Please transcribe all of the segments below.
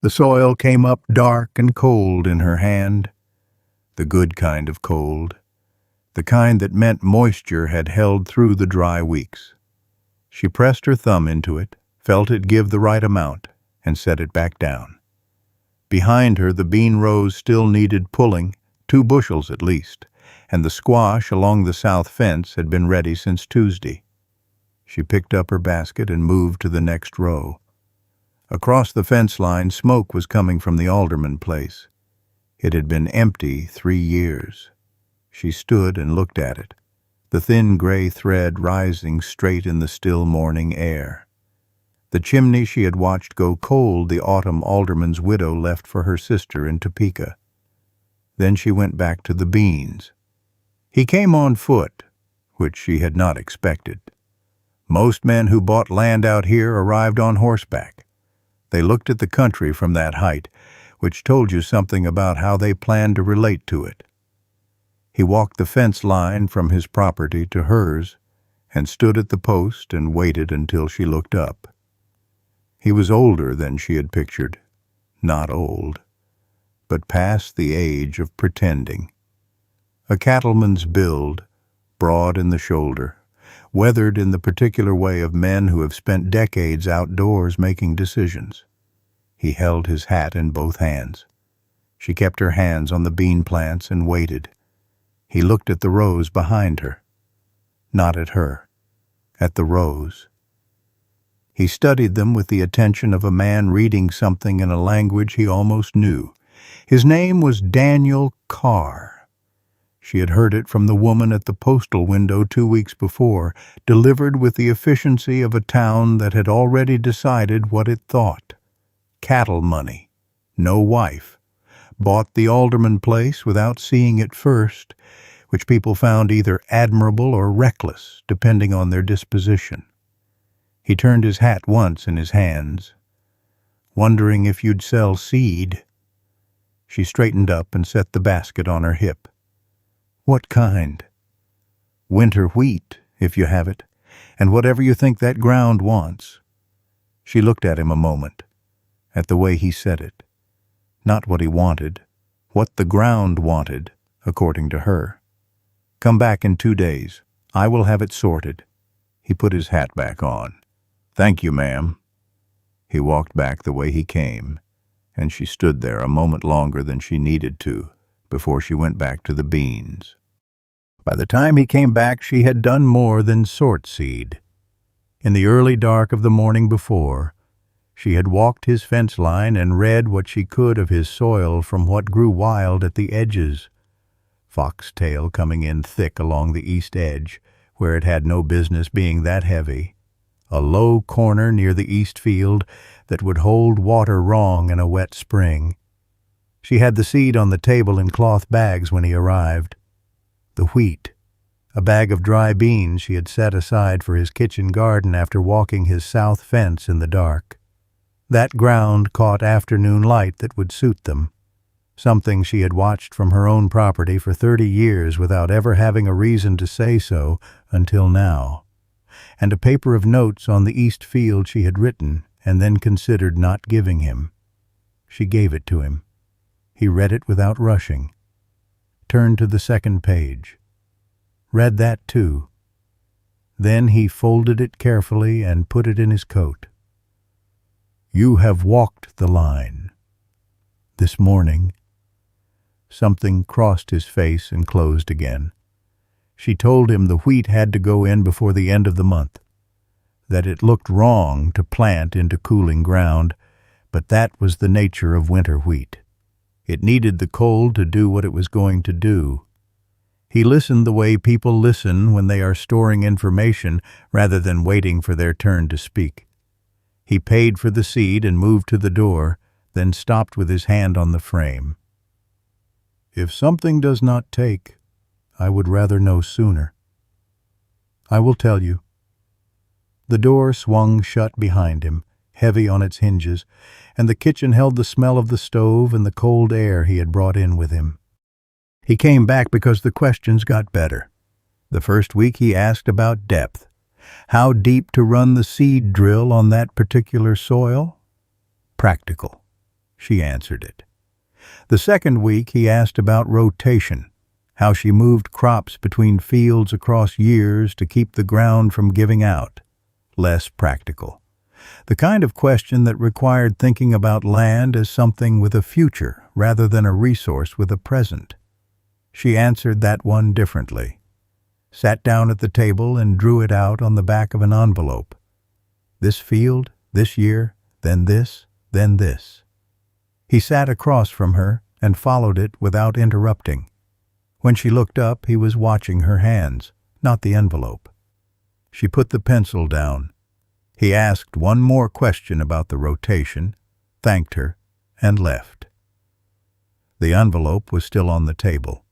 The soil came up dark and cold in her hand, the good kind of cold, the kind that meant moisture had held through the dry weeks. She pressed her thumb into it, felt it give the right amount, and set it back down. Behind her, the bean rows still needed pulling, 2 bushels at least, and the squash along the south fence had been ready since Tuesday. She picked up her basket and moved to the next row. Across the fence line, smoke was coming from the alderman place. It had been empty 3 years. She stood and looked at it, the thin gray thread rising straight in the still morning air. The chimney she had watched go cold the autumn alderman's widow left for her sister in Topeka. Then she went back to the beans. He came on foot, which she had not expected. Most men who bought land out here arrived on horseback. They looked at the country from that height, which told you something about how they planned to relate to it. He walked the fence line from his property to hers, and stood at the post and waited until she looked up. He was older than she had pictured, not old, but past the age of pretending. A cattleman's build, broad in the shoulder, weathered in the particular way of men who have spent decades outdoors making decisions. He held his hat in both hands. She kept her hands on the bean plants and waited. He looked at the rows behind her. Not at her, at the rows. He studied them with the attention of a man reading something in a language he almost knew. His name was Daniel Carr. She had heard it from the woman at the postal window 2 weeks before, delivered with the efficiency of a town that had already decided what it thought. Cattle money. No wife. Bought the alderman place without seeing it first, which people found either admirable or reckless, depending on their disposition. He turned his hat once in his hands. Wondering if you'd sell seed. She straightened up and set the basket on her hip. What kind? Winter wheat, if you have it, and whatever you think that ground wants. She looked at him a moment, at the way he said it. Not what he wanted, what the ground wanted, according to her. Come back in 2 days. I will have it sorted. He put his hat back on. Thank you, ma'am. He walked back the way he came, and she stood there a moment longer than she needed to before she went back to the beans. By the time he came back, she had done more than sort seed. In the early dark of the morning before, she had walked his fence line and read what she could of his soil from what grew wild at the edges. Foxtail coming in thick along the east edge, where it had no business being that heavy. A low corner near the east field that would hold water wrong in a wet spring. She had the seed on the table in cloth bags when he arrived. The wheat, a bag of dry beans she had set aside for his kitchen garden after walking his south fence in the dark. That ground caught afternoon light that would suit them, something she had watched from her own property for 30 years without ever having a reason to say so until now, and a paper of notes on the east field she had written and then considered not giving him. She gave it to him. He read it without rushing. Turned to the second page. Read that too. Then he folded it carefully and put it in his coat. You have walked the line. This morning. Something crossed his face and closed again. She told him the wheat had to go in before the end of the month, that it looked wrong to plant into cooling ground, but that was the nature of winter wheat. It needed the cold to do what it was going to do. He listened the way people listen when they are storing information rather than waiting for their turn to speak. He paid for the seed and moved to the door, then stopped with his hand on the frame. If something does not take, I would rather know sooner. I will tell you. The door swung shut behind him, heavy on its hinges, and the kitchen held the smell of the stove and the cold air he had brought in with him. He came back because the questions got better. The first week he asked about depth. How deep to run the seed drill on that particular soil? Practical. She answered it. The second week he asked about rotation, how she moved crops between fields across years to keep the ground from giving out. Less practical. The kind of question that required thinking about land as something with a future rather than a resource with a present. She answered that one differently. Sat down at the table and drew it out on the back of an envelope. This field, this year, then this, then this. He sat across from her and followed it without interrupting. When she looked up, he was watching her hands, not the envelope. She put the pencil down. He asked one more question about the rotation, thanked her, and left. The envelope was still on the table.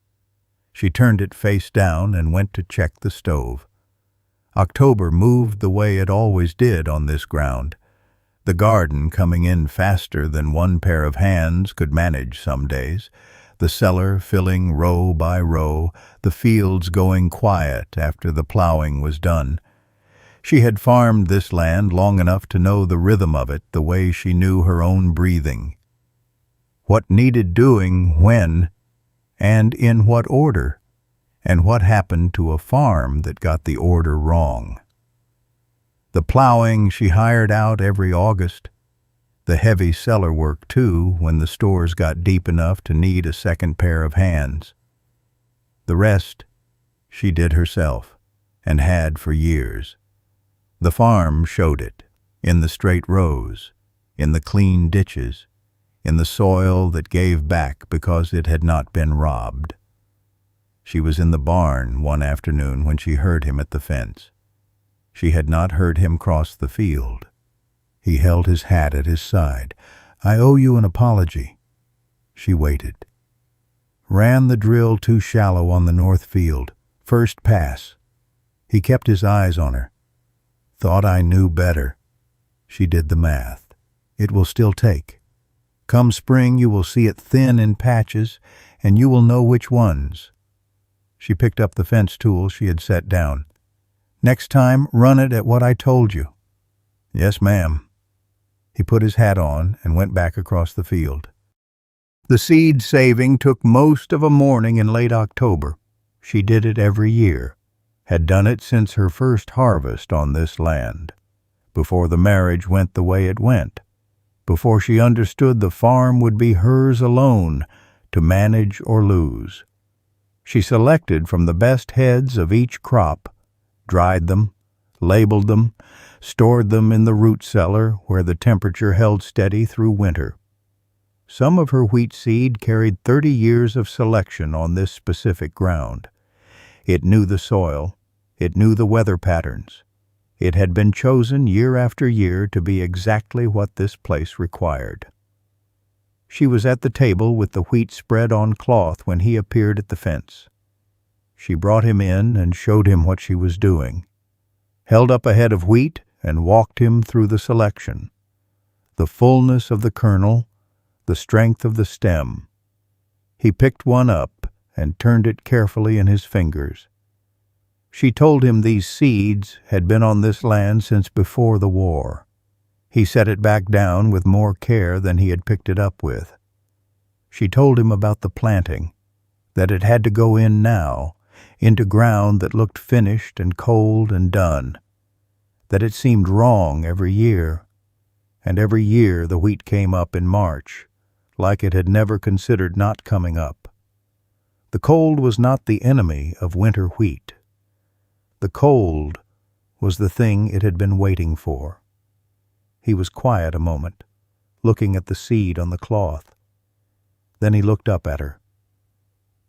She turned it face down and went to check the stove. October moved the way it always did on this ground. The garden coming in faster than one pair of hands could manage some days, the cellar filling row by row, the fields going quiet after the plowing was done. She had farmed this land long enough to know the rhythm of it the way she knew her own breathing. What needed doing when, and in what order, and what happened to a farm that got the order wrong. The plowing she hired out every August, the heavy cellar work too when the stores got deep enough to need a second pair of hands. The rest she did herself, and had for years. The farm showed it, in the straight rows, in the clean ditches, in the soil that gave back because it had not been robbed. She was in the barn one afternoon when she heard him at the fence. She had not heard him cross the field. He held his hat at his side. "I owe you an apology." She waited. Ran the drill too shallow on the north field. First pass. He kept his eyes on her. "Thought I knew better." She did the math. "It will still take. Come spring you will see it thin in patches, and you will know which ones." She picked up the fence tool she had set down. "Next time, run it at what I told you." "Yes, ma'am." He put his hat on and went back across the field. The seed saving took most of a morning in late October. She did it every year, had done it since her first harvest on this land, before the marriage went the way it went, before she understood the farm would be hers alone to manage or lose. She selected from the best heads of each crop, dried them, labeled them, stored them in the root cellar where the temperature held steady through winter. Some of her wheat seed carried 30 years of selection on this specific ground. It knew the soil, it knew the weather patterns. It had been chosen year after year to be exactly what this place required. She was at the table with the wheat spread on cloth when he appeared at the fence. She brought him in and showed him what she was doing, held up a head of wheat and walked him through the selection. The fullness of the kernel, the strength of the stem. He picked one up and turned it carefully in his fingers. She told him these seeds had been on this land since before the war. He set it back down with more care than he had picked it up with. She told him about the planting, that it had to go in now, into ground that looked finished and cold and done, that it seemed wrong every year, and every year the wheat came up in March, like it had never considered not coming up. The cold was not the enemy of winter wheat. The cold was the thing it had been waiting for. He was quiet a moment, looking at the seed on the cloth. Then he looked up at her.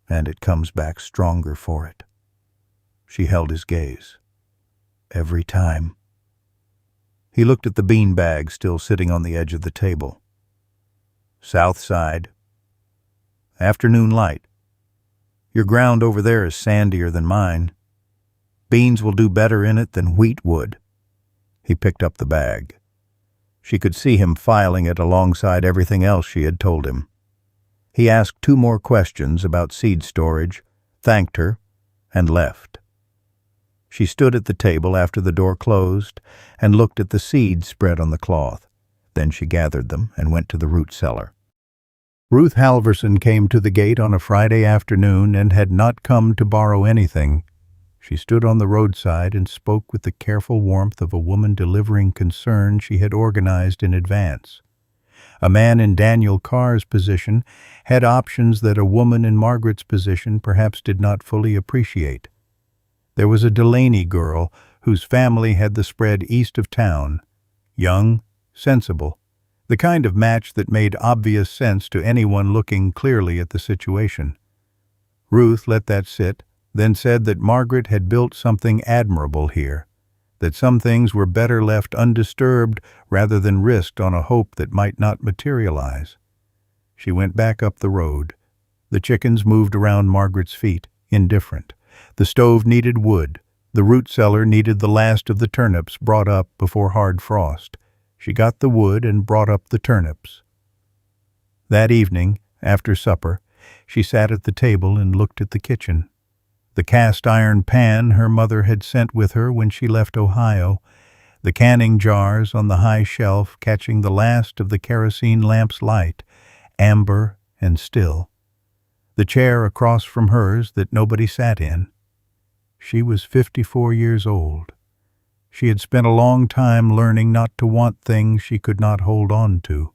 "And it comes back stronger for it." She held his gaze. "Every time." He looked at the bean bag still sitting on the edge of the table. "South side. Afternoon light. Your ground over there is sandier than mine. Beans will do better in it than wheat would." He picked up the bag. She could see him filing it alongside everything else she had told him. He asked 2 more questions about seed storage, thanked her, and left. She stood at the table after the door closed and looked at the seeds spread on the cloth. Then she gathered them and went to the root cellar. Ruth Halverson came to the gate on a Friday afternoon and had not come to borrow anything. She stood on the roadside and spoke with the careful warmth of a woman delivering concern she had organized in advance. A man in Daniel Carr's position had options that a woman in Margaret's position perhaps did not fully appreciate. There was a Delaney girl whose family had the spread east of town. Young, sensible, the kind of match that made obvious sense to anyone looking clearly at the situation. Ruth let that sit, then said that Margaret had built something admirable here, that some things were better left undisturbed rather than risked on a hope that might not materialize. She went back up the road. The chickens moved around Margaret's feet, indifferent. The stove needed wood. The root cellar needed the last of the turnips brought up before hard frost. She got the wood and brought up the turnips. That evening, after supper, she sat at the table and looked at the kitchen. The cast-iron pan her mother had sent with her when she left Ohio, the canning jars on the high shelf catching the last of the kerosene lamp's light, amber and still. The chair across from hers that nobody sat in. She was 54 years old. She had spent a long time learning not to want things she could not hold on to.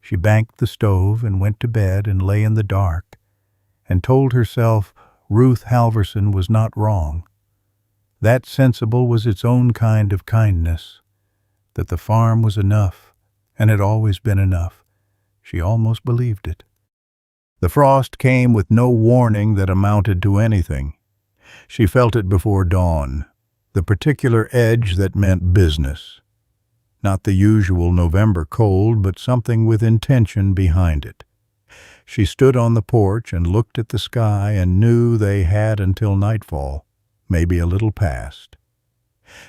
She banked the stove and went to bed and lay in the dark, and told herself Ruth Halverson was not wrong. That sensible was its own kind of kindness, that the farm was enough, and had always been enough. She almost believed it. The frost came with no warning that amounted to anything. She felt it before dawn, the particular edge that meant business. Not the usual November cold, but something with intention behind it. She stood on the porch and looked at the sky and knew they had until nightfall, maybe a little past.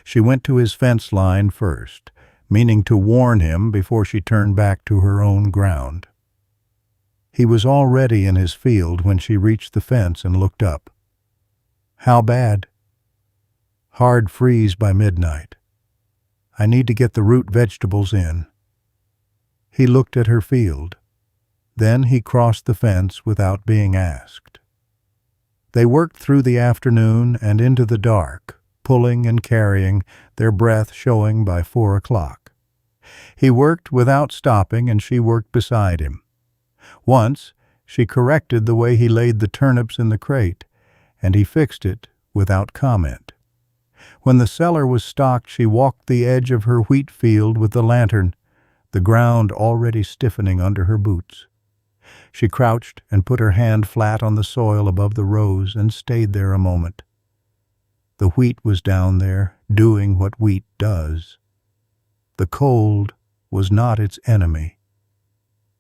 She went to his fence line first, meaning to warn him before she turned back to her own ground. He was already in his field when she reached the fence and looked up. How bad? Hard freeze by midnight. I need to get the root vegetables in. He looked at her field. Then he crossed the fence without being asked. They worked through the afternoon and into the dark, pulling and carrying, their breath showing by 4 o'clock. He worked without stopping, and she worked beside him. Once, she corrected the way he laid the turnips in the crate, and he fixed it without comment. When the cellar was stocked, she walked the edge of her wheat field with the lantern, the ground already stiffening under her boots. She crouched and put her hand flat on the soil above the rows and stayed there a moment. The wheat was down there, doing what wheat does. The cold was not its enemy.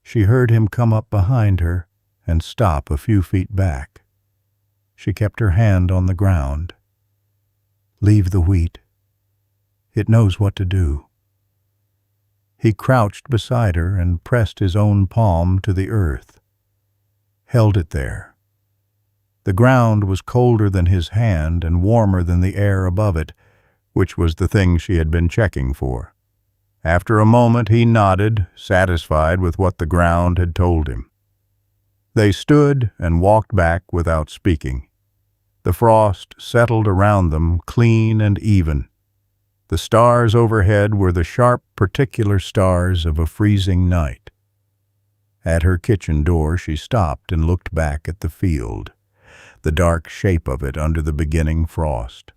She heard him come up behind her and stop a few feet back. She kept her hand on the ground. Leave the wheat. It knows what to do. He crouched beside her and pressed his own palm to the earth. Held it there. The ground was colder than his hand and warmer than the air above it, which was the thing she had been checking for. After a moment he nodded, satisfied with what the ground had told him. They stood and walked back without speaking. The frost settled around them, clean and even. The stars overhead were the sharp, particular stars of a freezing night. At her kitchen door she stopped and looked back at the field, the dark shape of it under the beginning frost,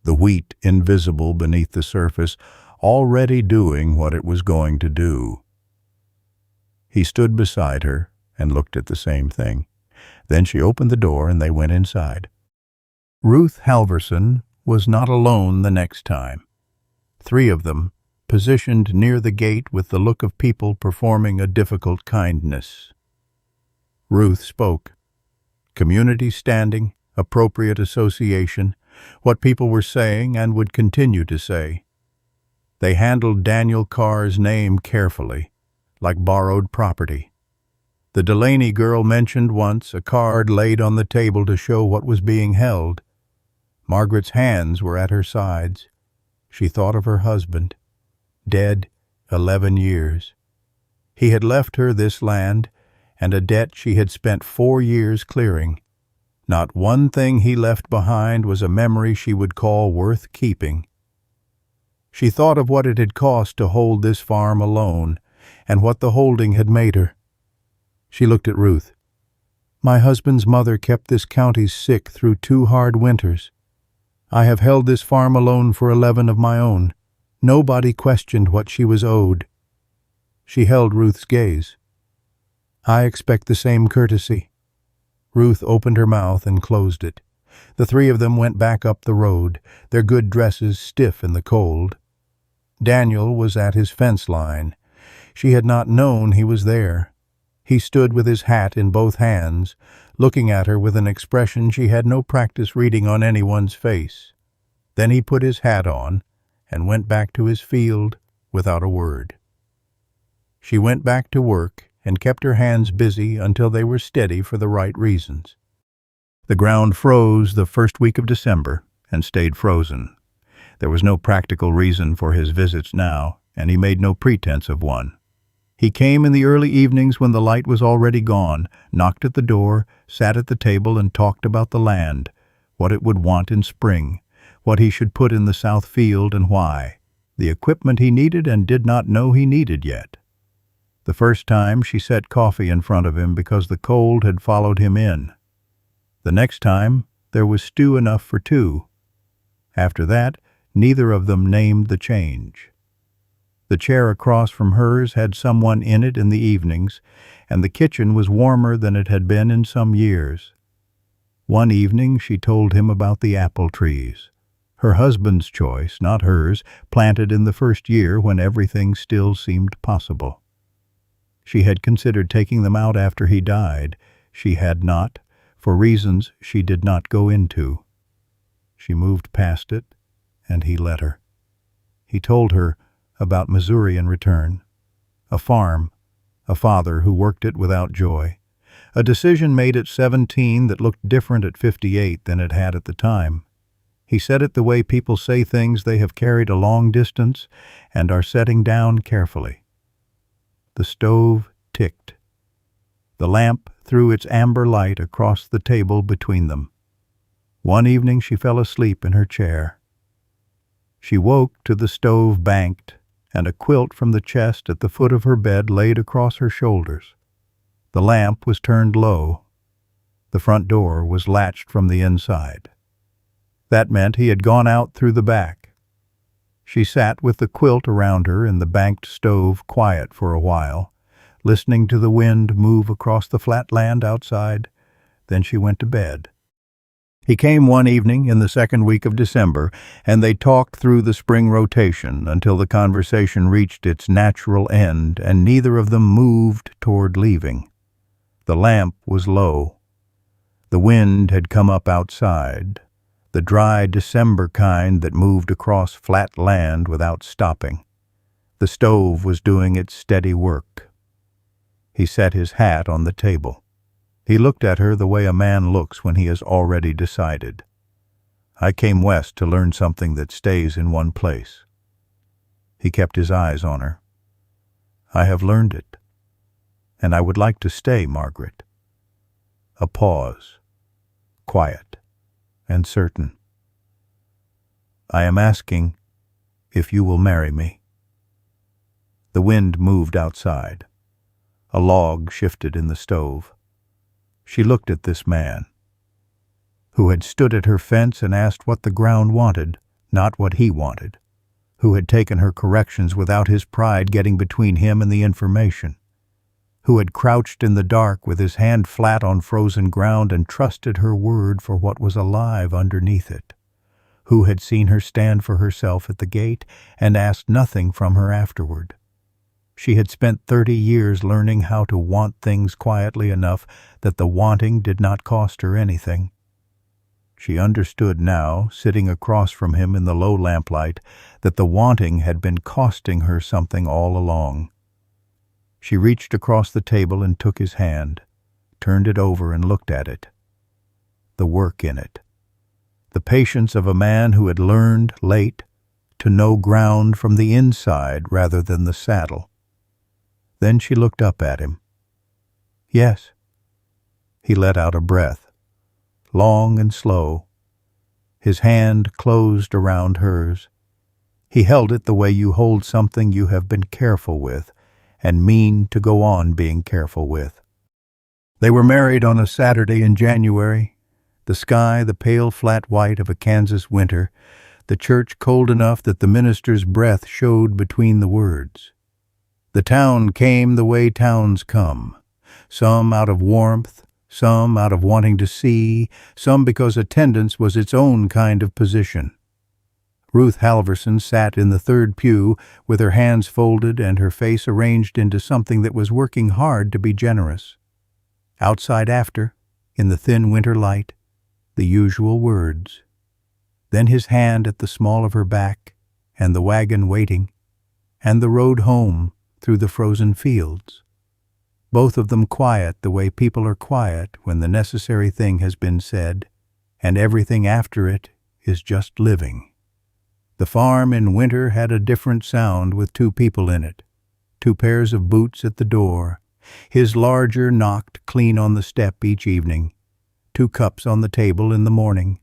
the wheat invisible beneath the surface, already doing what it was going to do. He stood beside her and looked at the same thing. Then she opened the door and they went inside. Ruth Halverson was not alone the next time. 3 of them, positioned near the gate with the look of people performing a difficult kindness. Ruth spoke. Community standing, appropriate association, what people were saying and would continue to say. They handled Daniel Carr's name carefully, like borrowed property. The Delaney girl mentioned once a card laid on the table to show what was being held. Margaret's hands were at her sides. She thought of her husband, dead 11 years. He had left her this land, and a debt she had spent 4 years clearing. Not one thing he left behind was a memory she would call worth keeping. She thought of what it had cost to hold this farm alone, and what the holding had made her. She looked at Ruth. "My husband's mother kept this county sick through 2 hard winters. I have held this farm alone for 11 of my own. Nobody questioned what she was owed." She held Ruth's gaze. "I expect the same courtesy." Ruth opened her mouth and closed it. The 3 of them went back up the road, their good dresses stiff in the cold. Daniel was at his fence line. She had not known he was there. He stood with his hat in both hands, looking at her with an expression she had no practice reading on anyone's face. Then he put his hat on and went back to his field without a word. She went back to work and kept her hands busy until they were steady for the right reasons. The ground froze the first week of December and stayed frozen. There was no practical reason for his visits now, and he made no pretense of one. He came in the early evenings when the light was already gone, knocked at the door, sat at the table and talked about the land, what it would want in spring, what he should put in the south field and why, the equipment he needed and did not know he needed yet. The first time she set coffee in front of him because the cold had followed him in. The next time there was stew enough for 2. After that, neither of them named the change. The chair across from hers had someone in it in the evenings, and the kitchen was warmer than it had been in some years. One evening she told him about the apple trees. Her husband's choice, not hers, planted in the first year when everything still seemed possible. She had considered taking them out after he died. She had not, for reasons she did not go into. She moved past it, and he let her. He told her about Missouri in return. A farm, a father who worked it without joy. A decision made at 17 that looked different at 58 than it had at the time. He said it the way people say things they have carried a long distance and are setting down carefully. The stove ticked. The lamp threw its amber light across the table between them. One evening she fell asleep in her chair. She woke to the stove banked and a quilt from the chest at the foot of her bed laid across her shoulders. The lamp was turned low. The front door was latched from the inside. That meant he had gone out through the back. She sat with the quilt around her in the banked stove quiet for a while, listening to the wind move across the flat land outside. Then she went to bed. He came one evening in the second week of December, and they talked through the spring rotation until the conversation reached its natural end, and neither of them moved toward leaving. The lamp was low. The wind had come up outside, the dry December kind that moved across flat land without stopping. The stove was doing its steady work. He set his hat on the table. He looked at her the way a man looks when he has already decided. "I came west to learn something that stays in one place." He kept his eyes on her. "I have learned it, and I would like to stay, Margaret." A pause, quiet and certain. "I am asking if you will marry me." The wind moved outside. A log shifted in the stove. She looked at this man, who had stood at her fence and asked what the ground wanted, not what he wanted, who had taken her corrections without his pride getting between him and the information, who had crouched in the dark with his hand flat on frozen ground and trusted her word for what was alive underneath it, who had seen her stand for herself at the gate and asked nothing from her afterward. She had spent 30 years learning how to want things quietly enough that the wanting did not cost her anything. She understood now, sitting across from him in the low lamplight, that the wanting had been costing her something all along. She reached across the table and took his hand, turned it over and looked at it. The work in it. The patience of a man who had learned, late, to know ground from the inside rather than the saddle. Then she looked up at him. Yes. He let out a breath, long and slow. His hand closed around hers. He held it the way you hold something you have been careful with and mean to go on being careful with. They were married on a Saturday in January, the sky the pale flat white of a Kansas winter, the church cold enough that the minister's breath showed between the words. The town came the way towns come, some out of warmth, some out of wanting to see, some because attendance was its own kind of position. Ruth Halverson sat in the third pew with her hands folded and her face arranged into something that was working hard to be generous. Outside after, in the thin winter light, the usual words. Then his hand at the small of her back, and the wagon waiting, and the road home through the frozen fields. Both of them quiet the way people are quiet when the necessary thing has been said, and everything after it is just living. The farm in winter had a different sound with two people in it, two pairs of boots at the door, his larger knocked clean on the step each evening, two cups on the table in the morning,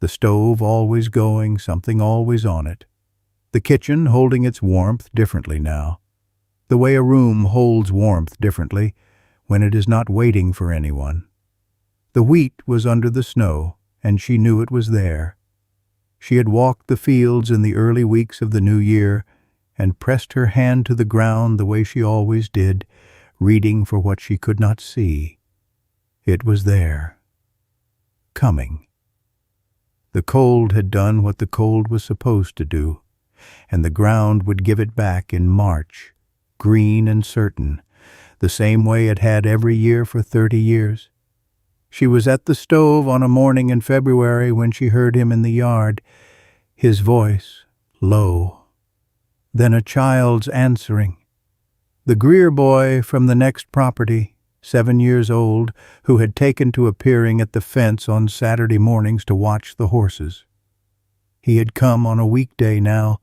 the stove always going, something always on it, the kitchen holding its warmth differently now, the way a room holds warmth differently when it is not waiting for anyone. The wheat was under the snow, and she knew it was there. She had walked the fields in the early weeks of the new year and pressed her hand to the ground the way she always did, reading for what she could not see. It was there. Coming. The cold had done what the cold was supposed to do, and the ground would give it back in March, green and certain, the same way it had every year for 30 years. She was at the stove on a morning in February when she heard him in the yard, his voice low. Then a child's answering. The Greer boy from the next property, 7 years old, who had taken to appearing at the fence on Saturday mornings to watch the horses. He had come on a weekday now,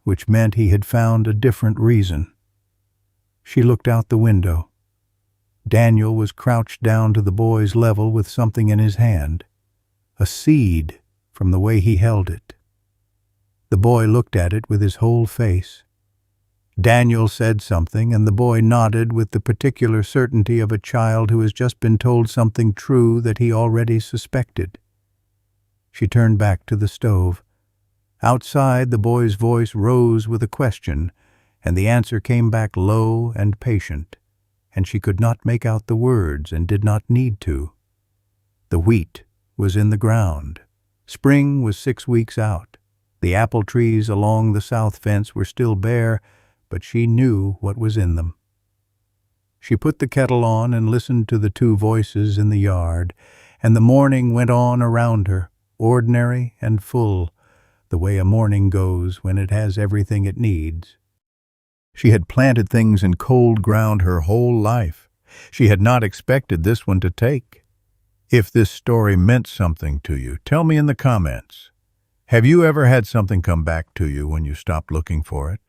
which meant he had found a different reason. She looked out the window. Daniel was crouched down to the boy's level with something in his hand, a seed from the way he held it. The boy looked at it with his whole face. Daniel said something, and the boy nodded with the particular certainty of a child who has just been told something true that he already suspected. She turned back to the stove. Outside, the boy's voice rose with a question, and the answer came back low and patient, and she could not make out the words and did not need to. The wheat was in the ground. Spring was 6 weeks out. The apple trees along the south fence were still bare, but she knew what was in them. She put the kettle on and listened to the two voices in the yard, and the morning went on around her, ordinary and full, the way a morning goes when it has everything it needs. She had planted things in cold ground her whole life. She had not expected this one to take. If this story meant something to you, tell me in the comments. Have you ever had something come back to you when you stopped looking for it?